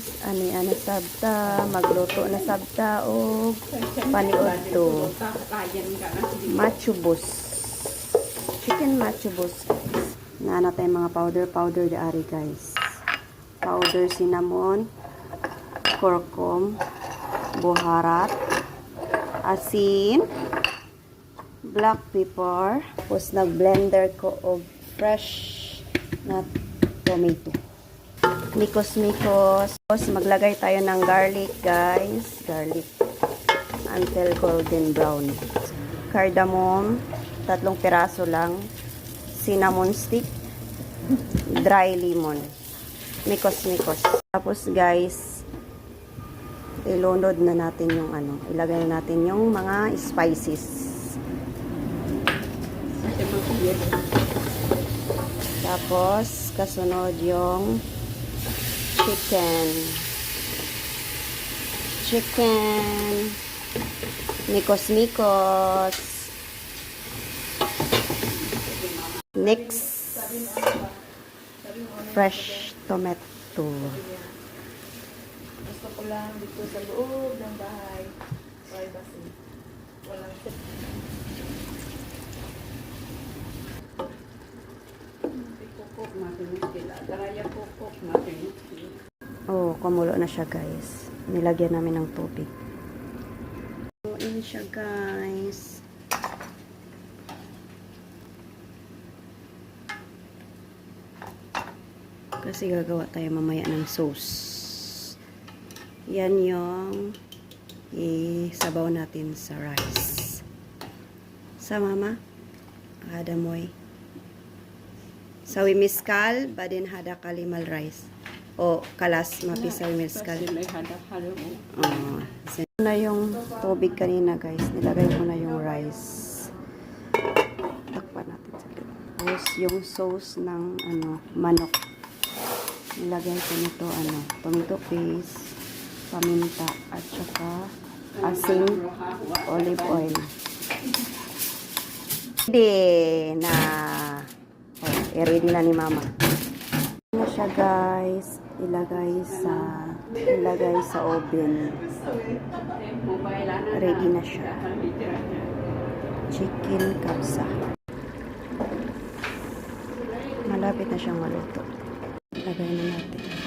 guys, ani ana sabta magluto na sabta og paniod to machubos, chicken machubos guys. Naana tay mga powder di ari guys. Powder cinnamon, kurkum, buharat, asin, black pepper. Tapos nag-blender ko og fresh na tomato. Mikos-mikos. Tapos maglagay tayo ng garlic, guys. Garlic. Until golden brown. Cardamom. 3 piraso lang. Cinnamon stick. Dry lemon. Mikos-mikos. Tapos, guys, ilunod na natin yung ano. Ilagay na natin yung mga spices. Tapos, kasunod yung chicken, mikos-mikos. Next, fresh tomato. Gusto ko lang dito sa loob ng bahay. Privacy. Walang Oh, kumulo na siya guys. Nilagyan namin ng tubig. Lutuin siya guys. Kasi gagawa tayo mamaya ng sauce. Yan yung isabaw natin sa rice. Sa mama? Ada moy. Sawi miskal, badin hada kalimal rice. O kalas mapisawi miskal. Na yung tubig kanina guys. Nilagay ko na yung rice. Takpan natin sa lid. Tapos yung sauce ng manok. Nilagay ko nito tomato paste, paminta at saka asin, olive oil. Ready na. Ready na ni mama. Na siya guys, ilagay sa oven. Ready na siya. Chicken kapsa. Malapit na siyang maluto. Ilagay na natin.